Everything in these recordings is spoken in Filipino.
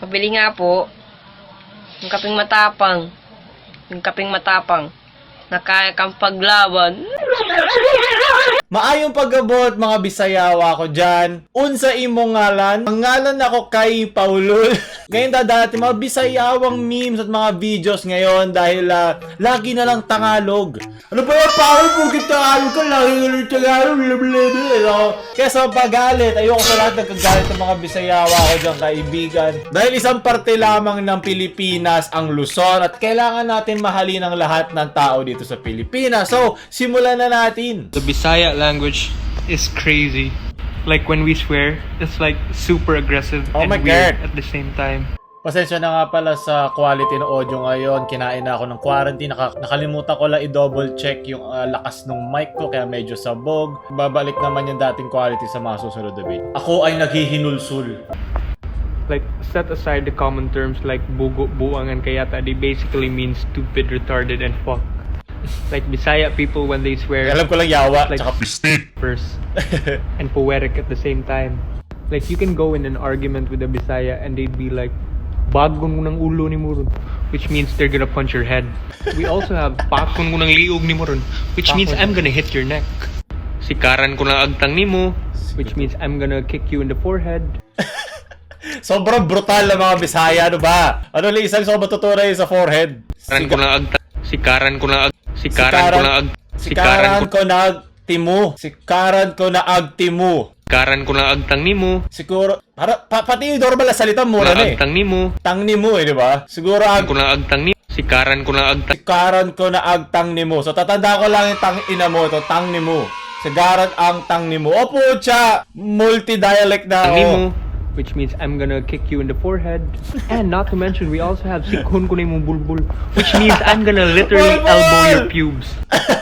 Pabili nga po. Yung kaping matapang. Yung kaping matapang. Nakaya kang paglaban. Maayong pagabot mga Bisayawa ko dyan. Unsa imong ngalan? Ang ngalan ako kay Paulul. Ngayon dadati mga Bisayawang memes at mga videos ngayon dahil lagi na lang Tagalog. Ano ba yung Paul? Pugit Tagalog ka, lagi na lang Tagalog. Kaya sa pagalit, ayoko sa lahat nagkagalit ng mga Bisayawa ko dyan kaibigan. Dahil isang parte lamang ng Pilipinas ang Luzon at kailangan natin mahalin ang lahat ng tao dito sa Pilipinas. So, simulan na natin. The Bisaya language is crazy. Like when we swear, it's like super aggressive Oh and my weird God. at the same time. Pasensya na nga pala sa quality ng audio ngayon. Kinain na ako ng quarantine. Nakalimutan ko lang i-double check yung lakas ng mic ko kaya medyo sabog. Babalik naman yung dating quality sa mga susunod na video. Ako ay naghihinulsul. Like set aside the common terms like bugo, buang, and kayata. They basically mean stupid, retarded, and fuck. Like Bisaya people when they swear, Alam ko lang yawa, like tsaka pistit. verse and poetic at the same time. Like you can go in an argument with a Bisaya and they'd be like, "Bagon mo ng ulo ni Muron," which means they're gonna punch your head. We also have "Pakon mo ng liog ni Muron," which means I'm gonna hit your neck. "Sikaran ko ng agtang nimo," which means I'm gonna kick you in the forehead. Sobrang brutal na mga Bisaya, ano ba? Ano lang isang sobrang tuturay sa forehead? Sikaran ko na agtang nimo. Siguro, pati yung normal na salita mura na eh. Agtang nimo. Tang ni mo eh, di ba? Siguro Sikaran ko na agtang Sigaran ko na agtang ni mo. So tatanda ko lang yung tang ina mo, ito tang ni mo. Sigaran ang tang ni mo. Opo, cha, multi-dialect na nimo, which means I'm gonna kick you in the forehead. And not to mention, we also have sikon ko na imong bulbul, which means I'm gonna literally elbow your pubes.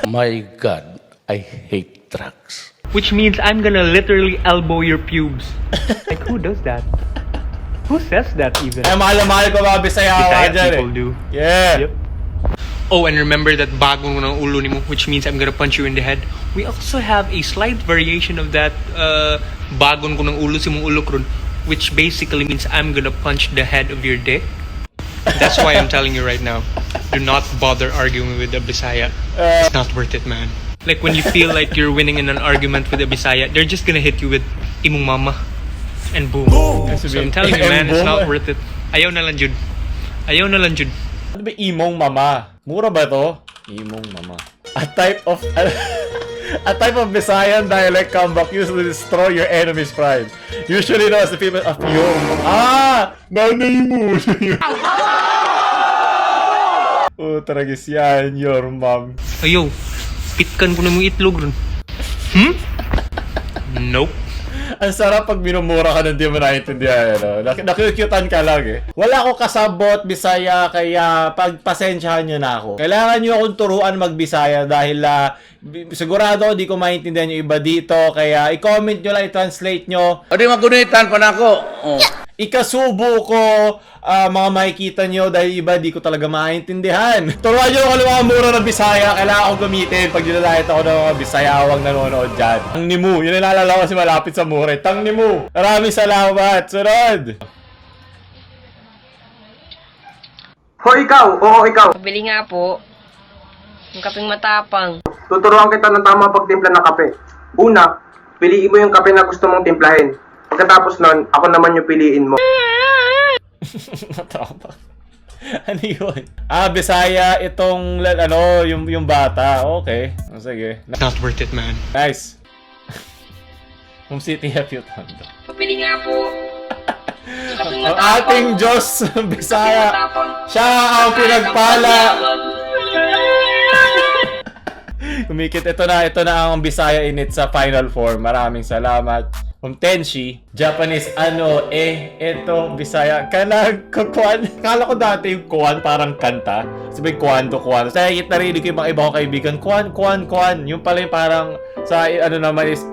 My God, I hate drugs. Which means I'm gonna literally elbow your pubes. Like, who does that? Who says that even? Ay, mahal ko mga Bisayawa Bisaya dyan people eh. do. Yeah. Yep. Oh, and remember that bagon ko ng ulo nimo, which means I'm gonna punch you in the head. We also have a slight variation of that, bagon ko ng ulo si mong ulo kron, which basically means I'm gonna punch the head of your dick. That's why I'm telling you right now, do not bother arguing with a Bisaya. It's not worth it, man. Like when you feel like you're winning in an argument with a Bisaya, they're just gonna hit you with imong mama. And boom. So I'm telling you, man, it's not worth it. Ayaw na lang, Jude. Ayaw na lang, Jude. Ano ba imong mama? Mura ba to? Imong mama. A type of Visayan dialect comeback used to destroy your enemy's pride. Usually known as the people of yung. Nanay mo. Tragis yan, your mom. Ayaw. Pitkan ko na mong itlog ron. Nope. Ang sarap pag minumura ka na di mo naiintindihan. Ano? Nakikyutan ka lang eh. Wala ako kasabot Bisaya kaya pagpasensyahan nyo na ako. Kailangan nyo akong turuan mag-Bisaya dahil sigurado di ko maintindihan yung iba dito. Kaya i-comment nyo lang, i-translate nyo. O di magunitan pa na ako. Oh. Ikasubo ko mga makikita nyo dahil iba di ko talaga maintindihan. Turuan nyo ako ng mga mura ng Bisaya. Kailangan akong gamitin pag nilalait ako ng mga Bisayawang nanonood dyan. Tang ni mo. Yun ang nalala ko kasi malapit sa mura. Tang ni mo. Maraming salamat. Sunod. Ho, ikaw! Oo, ikaw! Pabili nga po. Yung kaping matapang. Tuturuan kita ng tamang pagtimpla ng kape. Una, piliin mo yung kape na gusto mong timplahin. Pagkatapos nun, ako naman yung piliin mo. Matapang. Ano yun? Bisaya itong, yung bata. Okay. Sige. Not worth it, man. Nice. Home City Happy Tondo. Pabili nga po. Ang ating Diyos, Bisaya, siya ang pinagpala. Kumikit, ito na ang Bisaya init sa final form. Maraming salamat. Tenshi, Japanese, ito, Bisaya, kuwan. Kala ko dati yung kuwan, parang kanta. Sabi, kuwan. Sa higit narinig ko yung mga iba kong kaibigan, kuwan. Yung pala yung parang Sa ano naman is,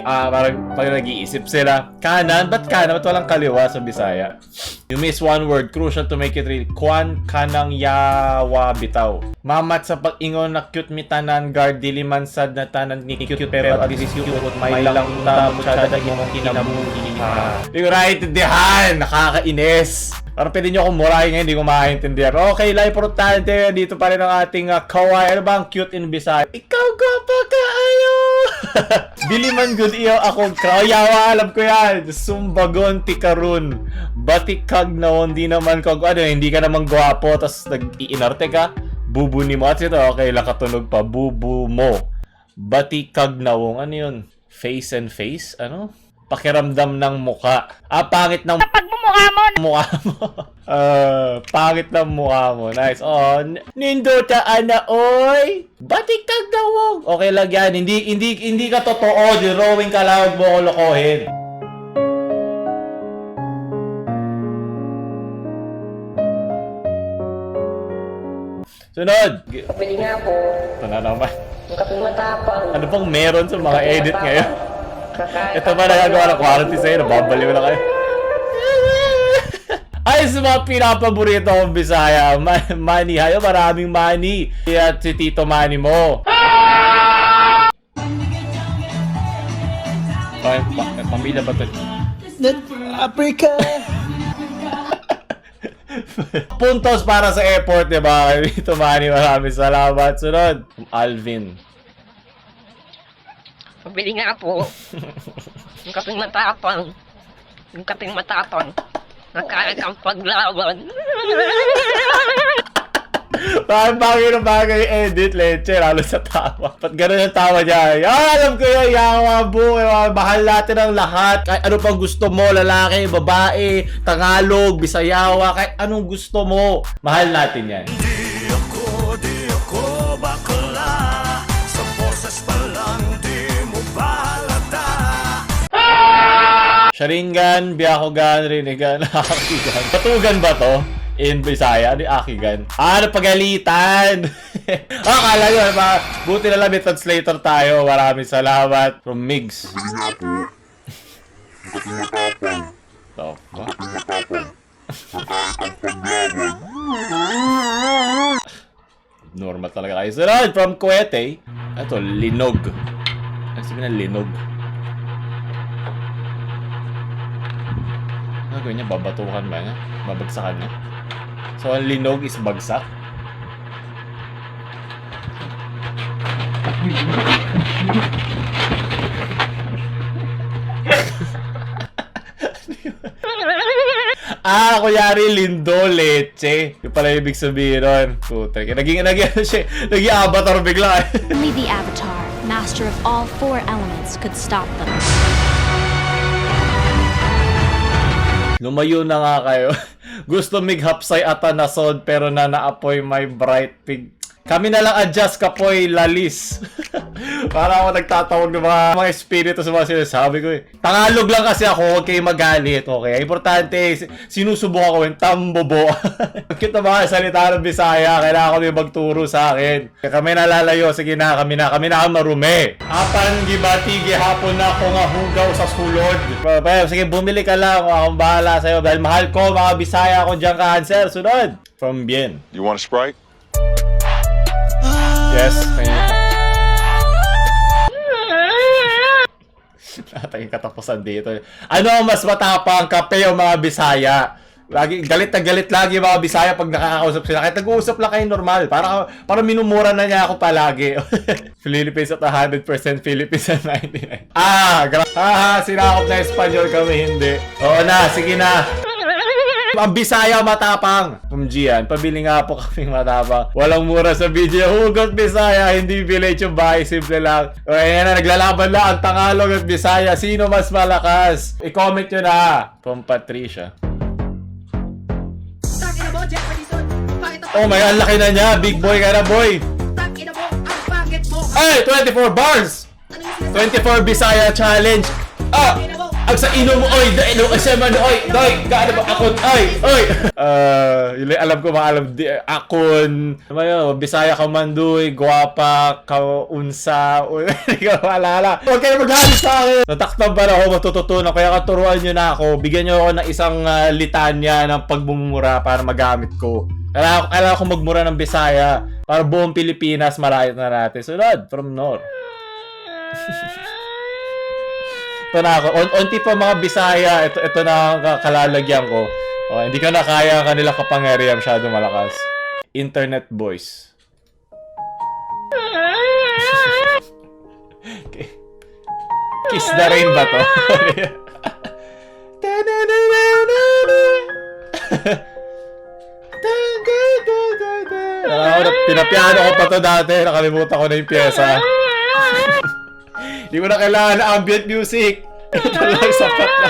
parang pag nag-iisip sila, kanan? Ba't kanan? Ba't walang kaliwa sa Bisaya? You miss one word, crucial to make it real. Kwan kanang yawa bitaw. Mamat sa pag-ingon na cute mi tanan, guard diliman sad na tanan ni cute pero at least cute may lang tamo siya dahil mong kinabuhi ha. Hindi ko naiintindihan, nakakainis. Parang pwede nyo akong murahin ngayon, hindi ko makaintindihan. Okay lang, importante, dito pa rin ang ating kawaii. Ano ba ang cute in Bisaya? Ikaw gwapa ka, ayo! Diliman good iyo akong yawa, alam ko yan. Sumbagon tikarun. Batikag na hindi naman ka, hindi ka naman gwapo, tapos nag-iinarte ka. Bubu ni mo. At ito, okay lang katunog pa. Bubu mo. Batikag na ano yun? Face and face? Ano? Pakiramdam ng muka. Pangit ng pagmumukha mo. Mukha mo. Pangit ng mukha mo. Nice. Oh, nindota ana oy. Batikag na wong. Okay lang yan. Hindi ka totoo. Drawing ka lang, huwag mo ko lokohin. Sunod. Pabili nga po. Ito na naman. Yung kaping matapang. Ano pang meron sa mga edit ngayon? Kakain Ito ba nagagawa ng quarantine sa'yo? Nababaliw na kayo. Ay, sa mga pinapaborito kong Bisaya, Manny Hayo, maraming Manny. At si Tito Manny mo. Pamilya ba ito? Africa! Puntos para sa airport, diba? Tito Manny, maraming salamat. Sunod, Alvin. Pabili nga po. Yung kaping matapang. Yung kaping matapang. Nakaya kang paglaban. Bagay na bagay edit, leche, lalo sa tawa. Ba't gano'n yung tawa niya? Alam ko yun, yawa, bu, mahal natin ang lahat. Kahit ano pang gusto mo, lalaki, babae, Tagalog, Bisayawa, kahit anong gusto mo, mahal natin yan. Di ako bakla. Sa boses pa lang di mo balata. Sharingan, Byakugan, Rinnegan, Akigan. Batugan ba to? In Bisaya? Ano yung Akigan? Napagalitan! Akala nyo, buti na lang may translator tayo. Maraming salamat. From Migs. So, normal talaga kayo. Sunod, from Kuwete. Ito, Linog. Ano sabihin na Linog? Ano gawin niya? Babatukan ba niya? Babagsakan niya? So, ang linog is bagsak? Kunyari, lindo, leche. Yung pala ibig sabihin nun. Putek. Naging avatar bigla. Only the Avatar, master of all four elements, could stop them. Lumayo na nga kayo. Gusto mighapsay ata nasod pero na naapoy may bright pig. Kami na lang adjust kapoy lalis. Para ako nagtatawag ng mga espiritu sa mga sinasabi ko eh. Tagalog lang kasi ako, huwag kayo magalit, okay? Importante, sinusubukan ko yung tambobo. Cute na mga salita ng Bisaya, kailangan kami magturo sa akin. Kami nalalayo, sige na, kami na marumi. Apan gibati gihapon na ako nga hugaw sa sulod. Pero sige, bumili ka lang, akong bahala sa'yo. Dahil mahal ko, mga Bisaya ako dyan ka-answer. Sunod, from Bien. You want a Sprite? Yes, Nataging katapusan dito. Ano ang mas matapang, kape o mga Bisaya? Galit na galit lagi mga Bisaya pag nakakausap sila. Kahit nag-uusap lang kayo normal. Para minumura na niya ako palagi. Philippines at 100%, Philippines at 99. Sinakop na Espanyol kami, hindi. Oo na, sige na. Ang Bisaya matapang. Gian, pabili nga po kaming matapang. Walang mura sa video. Hugot Bisaya, hindi village yung bahay. Simple lang. O, ayan na, naglalaban lang ang Tagalog at Bisaya. Sino mas malakas? I-comment nyo na. From Patricia. Oh my God, laki na niya. Big boy ka na, boy. Ay, 24 bars. 24 Bisaya challenge. Ang sa ino mo, oy, dahil kasi man, oy, doy, gaano ba akon, oy. Yun lang alam ko akon, ano yun, Bisaya ka man, doy, guwapa, kaunsa, hindi ko maalala. Huwag kayo maghalis sa akin. Nataktan ba na ako, matututunan, kaya katuruan nyo na ako, bigyan nyo ako ng isang litanya ng pagmumura para magamit ko. Kailangan ko magmura ng Bisaya para buong Pilipinas marayot na natin. Sunod, from North. Ito na ako. Unti pa mga Bisaya. Ito na ang kalalagyan ko. Hindi ko na kaya ang kanilang kapangyarihan. Masyado malakas. Internet voice. Okay. Kiss the rain ba to? Pinapiano ko pa to dati. Nakalimutan ko na yung pyesa. Hindi mo na kailangan na ambient music. Ito lang sapat na.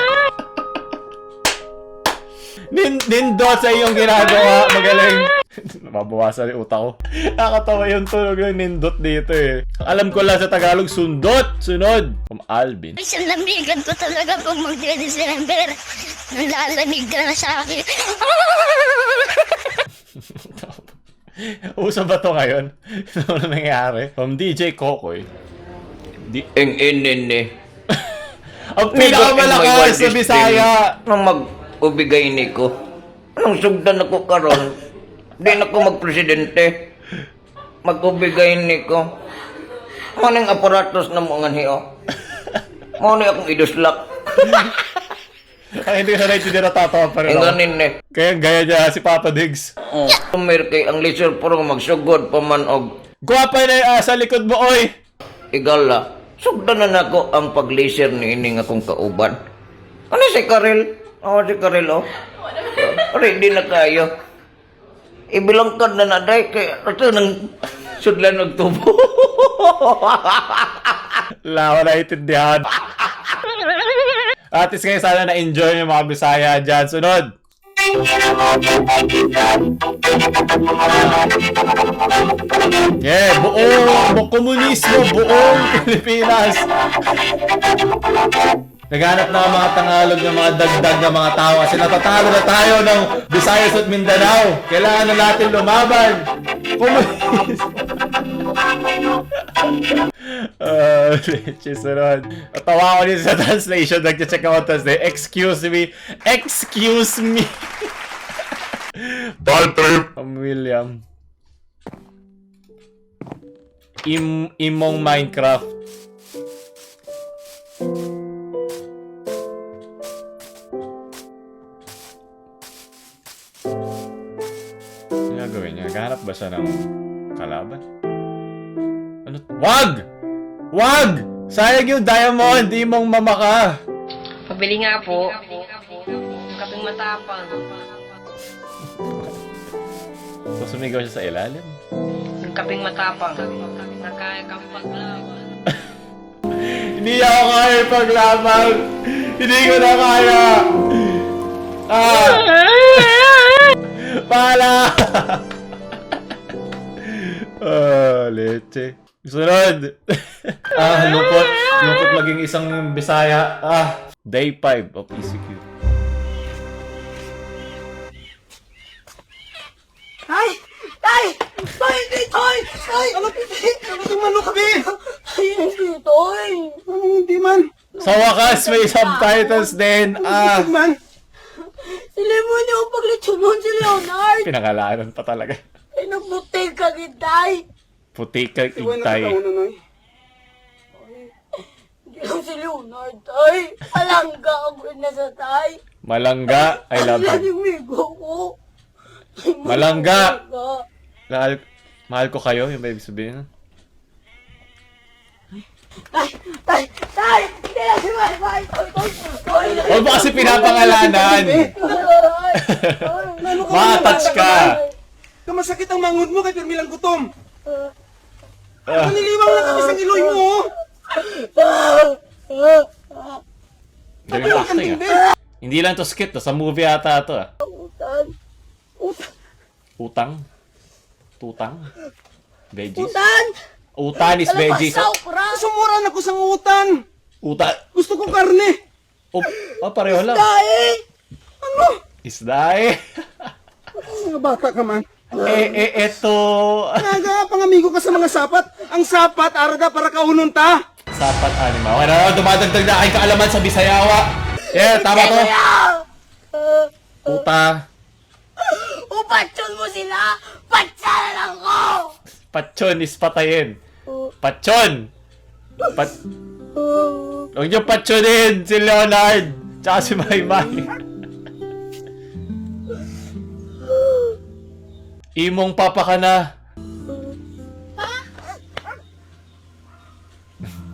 Nindot sa iyong ginagawa. Magaling. Mabawasan yung utak ko. Nakakatawa yung tunog ng nindot dito eh. Alam ko lang sa Tagalog, sundot. Sunod. From Alvin. Isang lamigan ko talaga pag mag-December. Nalalamig ka na sa akin. Uso ba to ngayon? Ano nangyayari? From DJ Kokoy. Ang inini. Ang pinakamalakas sa Bisaya. Nang mag-ubigay ni ko. Anong sugdan ako karon? Di na ko magpresidente. Mag-ubigay ni ko. Manang aparatos na mga hiyo. Muna akong iduslak. Ay, hindi ko na naintindihan na tatawa pa rin Ang ako. ganin eh. Kaya gaya niya si Papa Diggs. Tumir kay ang laser puro magsugod pa man og Guwapa na sa likod mo, oy! igala. Sugdan na nako ang pag-laser ni ining akong kauban. Ano si Karel? Si Karel, oh. Ready na kayo. Ibilangkad na naday kay ito nang sudlan og tubo. Wala ko naiintindihan. At least kayo sana na-enjoy yung mga Bisaya dyan. Sunod! Yeah, buong komunismo, buong Pilipinas. Naghanap na ang mga Tagalog ng mga dagdag na mga tao kasi natatalo na tayo ng Visayas at Mindanao. Kailangan na natin lumaban. Komunismo. Leche, sunod. Tawa ko din sa translation. Nag-check ako translation. Excuse me. Excuse me. Bad trip. William. Imong Minecraft. Ano gagawin niya? Naghahanap ba siya ng kalaban? Ano? Wag! Wag! Sayang yung diamond! Di mong mamaka! Pabili nga po. Kaping matapang. So, sumigaw siya sa ilalim. Yung kaping matapang. Na kaya kang paglaban. Hindi ako kaya paglaban! Hindi ko na kaya! Pala! Leche. Sunod! Lungkot. Lungkot maging isang Bisaya. Day 5 of ECQ. Tay! Tay! Tay! Tay! Tay! Tay! Ano tumalo kami? Ay, hindi, Tay. Hindi man. Sa wakas, may subtitles din. Man. Sila mo niyo ang paglitsumon si Leonard. Pinangalanan pa talaga. Ay, nagbutig ka, Tay. Puti ka, Itay. Hindi lang si Leonard, Tay. Palangga ako na sa Tay. Malangga, I love Wala you. yung migo ko. Malangga. Mahal ko kayo, yung ba ibig sabihin? Tay! Tay! Tay! Hindi lang si Tay! Huwag mo kasi pinapangalanan. Ma-touch ka. Kamasakit ang manghod mo kay Permilang gutom. Niliwang na kami sa iloy mo. Galing acting Hindi lang to skit, sa movie ata to Utang? Tutang? Veggies? Utan is veggies. Sumuran ako sa utan. Utan? Gusto ko karne. Pareho lang. Dahil! Ano? Isda eh. Mga bata ka man. Eto. Naga, pangamigo ka sa mga sapat. Ang sapat, arada para kaunong ta. Sapat anima. Okay na, dumadagdag na aking kaalaman sa Bisayawa. Yeah, tama to. Puta. Upatyon mo sila! Patsalan lang ko! Patson is patayin. Patson! Huwag niyo patsonin si Leonard. Tsaka si Maymay. Imong papa ka na.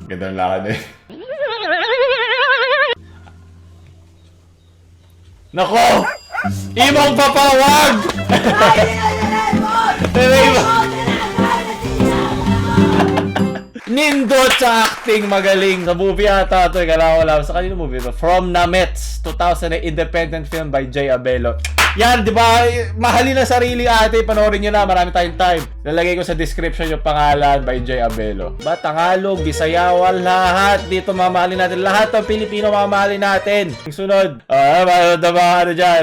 Ganda ang lakad eh. Nako! Imong papa, wag! Nindot sa acting, magaling. Sa movie ata ito, kailangan ko lang. Sa kanino movie ito? From Namets, 2000, independent film by Jay Abelo. Yan, di ba? Mahalin ang sarili ate. Panoorin nyo na. Marami tayong time. Lalagay ko sa description yung pangalan by Jay Abelo. Ba, Tagalog, Bisayawan, lahat. Dito mamahalin natin. Lahat ng Pilipino mamahalin natin. Yung sunod. Ano dyan?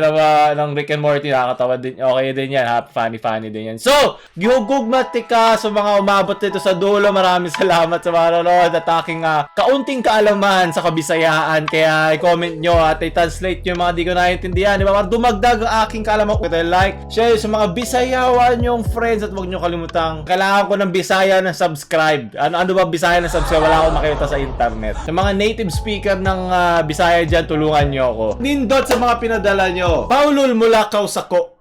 Ng Rick and Morty. Nakakatawa din. Okay din yan. Funny din yan. So, gihugugmati ka sa mga umabot dito sa dulo. Maraming salamat sa mga nanonood at aking kaunting kaalaman sa Kabisayaan. Kaya i-comment nyo at i-translate nyo yung mga di ko naiintindihan. Di ba? Para dumagdag ang aking kaalaman ko. Like, share sa mga Bisayawan yung friends at huwag nyo kalimutang kailangan ko ng Bisaya na subscribe. Ano ba Bisaya na subscribe? Wala akong makita sa internet. Sa mga native speaker ng Bisaya dyan, tulungan nyo ako. Nindot sa mga pinadala nyo. Paulul mula Kausako.